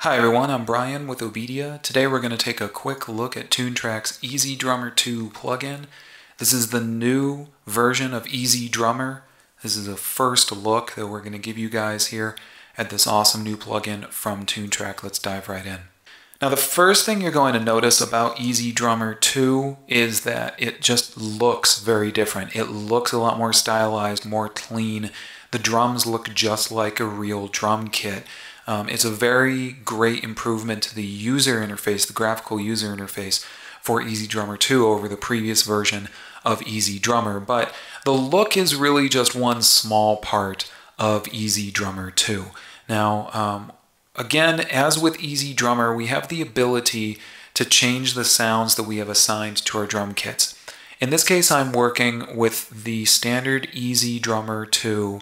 Hi everyone, I'm Brian with Obedia. Today we're going to take a quick look at Toontrack's EZDrummer 2 plugin. This is the new version of EZDrummer. This is a first look that we're going to give you guys here at this awesome new plugin from Toontrack. Let's dive right in. Now the first thing you're going to notice about EZDrummer 2 is that it just looks very different. It looks a lot more stylized, more clean. The drums look just like a real drum kit. It's a very great improvement to the user interface, the graphical user interface for EZDrummer 2 over the previous version of EZDrummer, but the look is really just one small part of EZDrummer 2. Now, again, as with EZDrummer, we have the ability to change the sounds that we have assigned to our drum kits. In this case, I'm working with the standard EZDrummer 2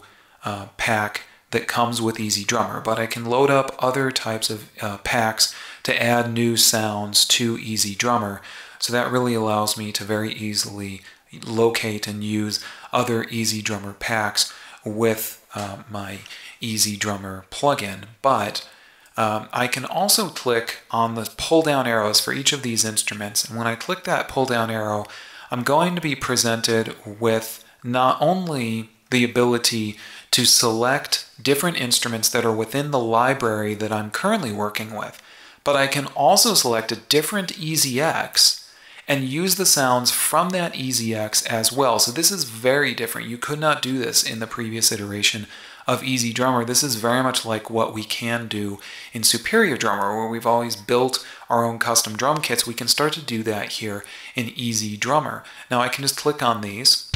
pack that comes with EZDrummer, but I can load up other types of packs to add new sounds to EZDrummer. So that really allows me to very easily locate and use other EZDrummer packs with my EZDrummer plugin. But I can also click on the pull down arrows for each of these instruments, and when I click that pull down arrow, I'm going to be presented with not only the ability to select different instruments that are within the library that I'm currently working with, but I can also select a different EZX and use the sounds from that EZX as well. So this is very different. You could not do this in the previous iteration of EZDrummer. This is very much like what we can do in Superior Drummer, where we've always built our own custom drum kits. We can start to do that here in EZDrummer. Now I can just click on these,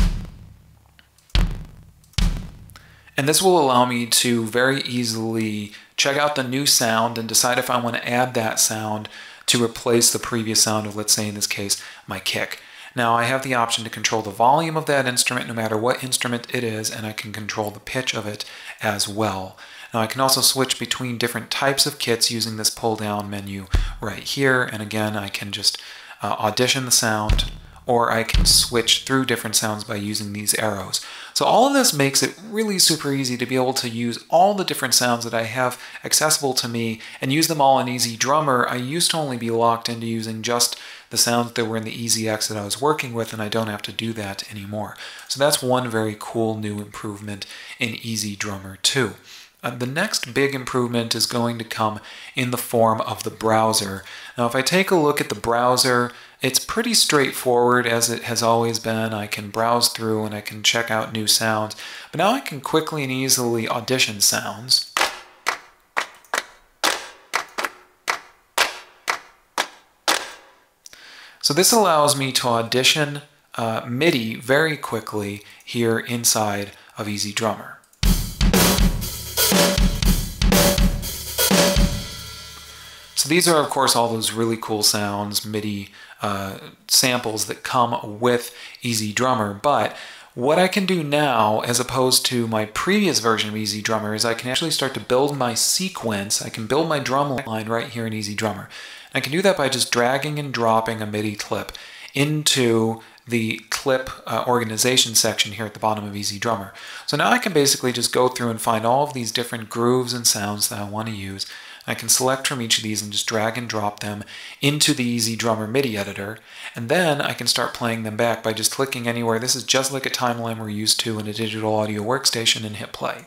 and this will allow me to very easily check out the new sound and decide if I want to add that sound to replace the previous sound of, let's say in this case, my kick. Now I have the option to control the volume of that instrument no matter what instrument it is, and I can control the pitch of it as well. Now I can also switch between different types of kits using this pull down menu right here, and again I can just audition the sound, or I can switch through different sounds by using these arrows. So all of this makes it really super easy to be able to use all the different sounds that I have accessible to me and use them all in EZDrummer. I used to only be locked into using just the sounds that were in the EZX that I was working with, and I don't have to do that anymore. So that's one very cool new improvement in EZDrummer 2. The next big improvement is going to come in the form of the browser. Now if I take a look at the browser, it's pretty straightforward as it has always been. I can browse through and I can check out new sounds, but now I can quickly and easily audition sounds. So this allows me to audition MIDI very quickly here inside of EZDrummer. So these are, of course, all those really cool sounds, MIDI samples that come with EZDrummer, but what I can do now, as opposed to my previous version of EZDrummer, is I can actually start to build my sequence. I can build my drum line right here in EZDrummer. I can do that by just dragging and dropping a MIDI clip into the clip organization section here at the bottom of EZDrummer. So now I can basically just go through and find all of these different grooves and sounds that I want to use. I can select from each of these and just drag and drop them into the EZDrummer MIDI editor, and then I can start playing them back by just clicking anywhere. This is just like a timeline we're used to in a digital audio workstation, and hit play.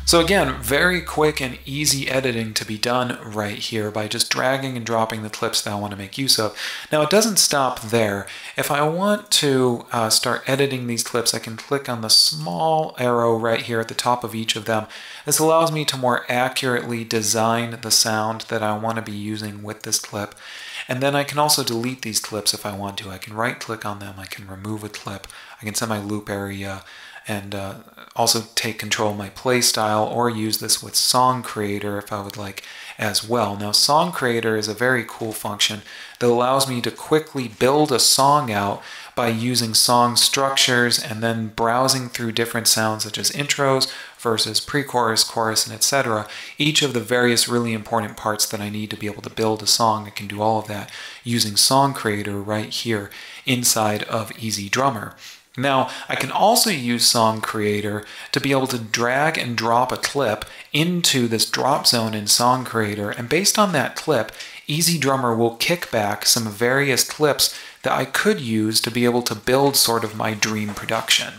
So again, very quick and easy editing to be done right here by just dragging and dropping the clips that I want to make use of. Now it doesn't stop there. If I want to start editing these clips, I can click on the small arrow right here at the top of each of them. This allows me to more accurately design the sound that I want to be using with this clip. And then I can also delete these clips if I want to. I can right click on them, I can remove a clip, I can set my loop area, and also take control of my play style, or use this with Song Creator if I would like as well. Now, Song Creator is a very cool function that allows me to quickly build a song out by using song structures and then browsing through different sounds such as intros, verses, pre-chorus, chorus, and etc. Each of the various really important parts that I need to be able to build a song. I can do all of that using Song Creator right here inside of EZDrummer. Now, I can also use Song Creator to be able to drag and drop a clip into this drop zone in Song Creator, and based on that clip, EZDrummer will kick back some various clips that I could use to be able to build sort of my dream production.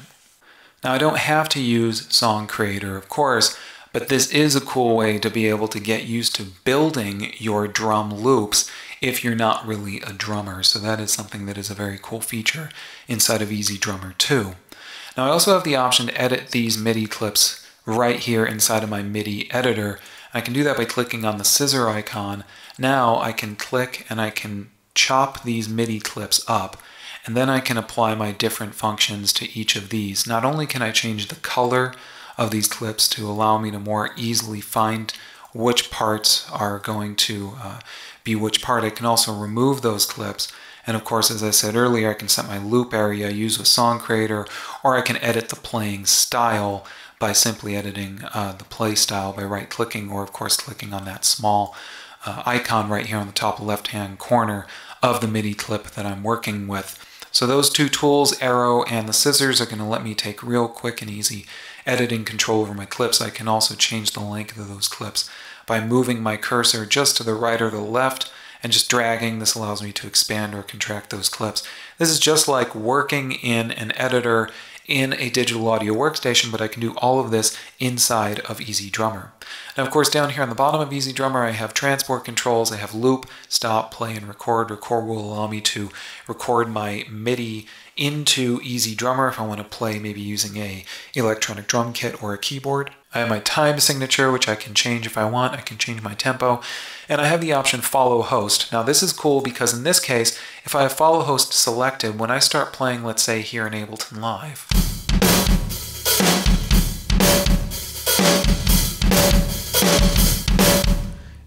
Now, I don't have to use Song Creator, of course, but this is a cool way to be able to get used to building your drum loops if you're not really a drummer. So that is something that is a very cool feature inside of EZDrummer too. Now, I also have the option to edit these MIDI clips right here inside of my MIDI editor. I can do that by clicking on the scissor icon. Now I can click and I can chop these MIDI clips up, and then I can apply my different functions to each of these. Not only can I change the color of these clips to allow me to more easily find which parts are going to be which part, I can also remove those clips. And of course, as I said earlier, I can set my loop area, use with Song Creator, or I can edit the playing style by simply editing the play style by right-clicking, or of course clicking on that small icon right here on the top left-hand corner of the MIDI clip that I'm working with. So those two tools, arrow and the scissors, are going to let me take real quick and easy editing control over my clips. I can also change the length of those clips by moving my cursor just to the right or the left and just dragging. This allows me to expand or contract those clips. This is just like working in an editor in a digital audio workstation, but I can do all of this inside of EZDrummer. Now, of course, down here on the bottom of EZDrummer, I have transport controls. I have loop, stop, play, and record. Record will allow me to record my MIDI into EZDrummer if I want to play maybe using a electronic drum kit or a keyboard. I have my time signature, which I can change if I want. I can change my tempo. And I have the option follow host. Now, this is cool because in this case, if I have follow host selected, when I start playing, let's say here in Ableton Live,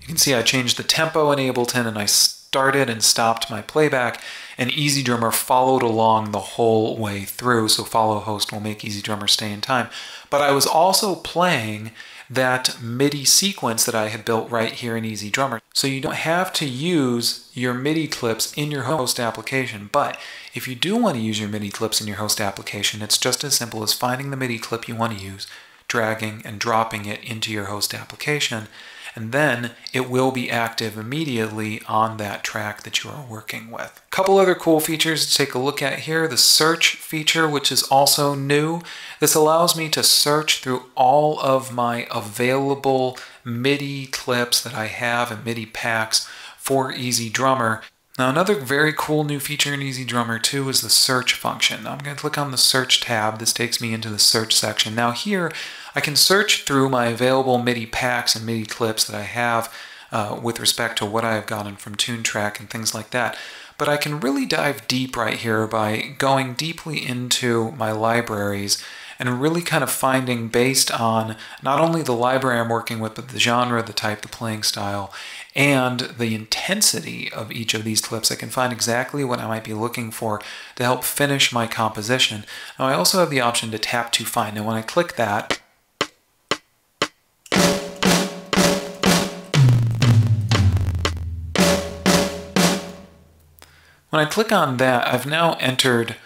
you can see I changed the tempo in Ableton and I started and stopped my playback, and EZDrummer followed along the whole way through. So follow host will make EZDrummer stay in time. But I was also playing that MIDI sequence that I had built right here in EZDrummer. So you don't have to use your MIDI clips in your host application, but if you do want to use your MIDI clips in your host application, it's just as simple as finding the MIDI clip you want to use, dragging and dropping it into your host application, and then it will be active immediately on that track that you are working with. A couple other cool features to take a look at here. The search feature, which is also new. This allows me to search through all of my available MIDI clips that I have and MIDI packs for EZDrummer. Now, another very cool new feature in EZDrummer too is the search function. Now, I'm going to click on the search tab. This takes me into the search section. Now here, I can search through my available MIDI packs and MIDI clips that I have with respect to what I've gotten from Toontrack and things like that. But I can really dive deep right here by going deeply into my libraries and really kind of finding, based on not only the library I'm working with, but the genre, the type, the playing style, and the intensity of each of these clips, I can find exactly what I might be looking for to help finish my composition. Now, I also have the option to tap to find. Now, when I click that, when I click on that, I've now entered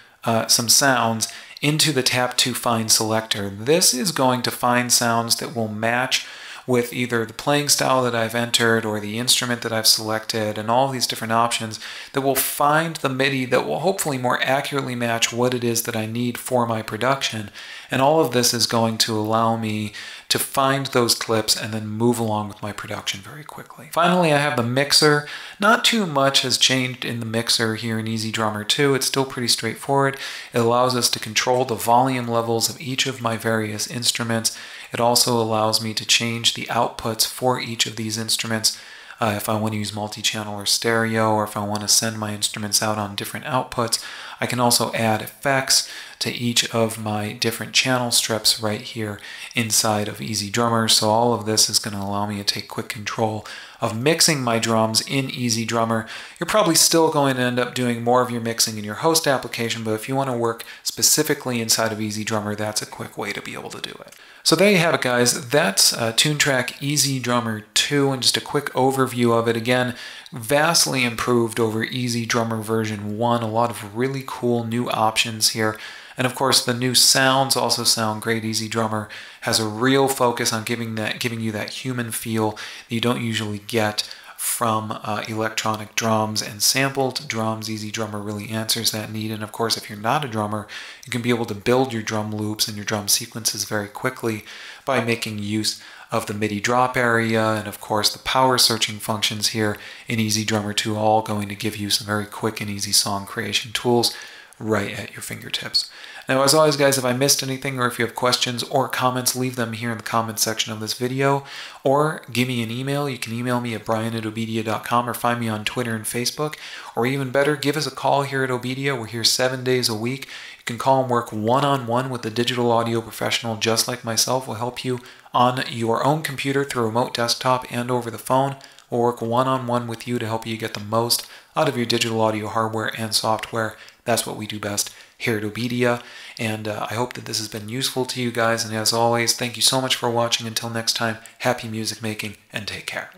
some sounds into the Tap to Find selector. This is going to find sounds that will match with either the playing style that I've entered or the instrument that I've selected, and all these different options that will find the MIDI that will hopefully more accurately match what it is that I need for my production. And all of this is going to allow me to find those clips and then move along with my production very quickly. Finally, I have the mixer. Not too much has changed in the mixer here in EZDrummer 2. It's still pretty straightforward. It allows us to control the volume levels of each of my various instruments. It also allows me to change the outputs for each of these instruments. If I want to use multi-channel or stereo, or if I want to send my instruments out on different outputs, I can also add effects to each of my different channel strips right here inside of EZDrummer. So all of this is going to allow me to take quick control of mixing my drums in EZDrummer. You're probably still going to end up doing more of your mixing in your host application, but if you want to work specifically inside of EZDrummer, that's a quick way to be able to do it. So there you have it, guys. That's Toontrack EZDrummer 2, and just a quick overview of it. Again, vastly improved over EZDrummer version 1. A lot of really cool new options here. And of course, the new sounds also sound great. EZDrummer has a real focus on giving you that human feel that you don't usually get from electronic drums and sampled drums. EZDrummer really answers that need. And of course, if you're not a drummer, you can be able to build your drum loops and your drum sequences very quickly by making use of the MIDI drop area, and of course the power searching functions here in EZDrummer 2, all going to give you some very quick and easy song creation tools right at your fingertips. Now, as always, guys, if I missed anything or if you have questions or comments, leave them here in the comment section of this video, or give me an email. You can email me at brian@obedia.com or find me on Twitter and Facebook, or even better, give us a call here at Obedia. We're here 7 days a week. You can call and work one-on-one with a digital audio professional just like myself. We'll help you on your own computer through a remote desktop and over the phone. We'll work one-on-one with you to help you get the most out of your digital audio hardware and software. That's what we do best here at Obedia, and I hope that this has been useful to you guys, and as always, thank you so much for watching. Until next time, happy music making, and take care.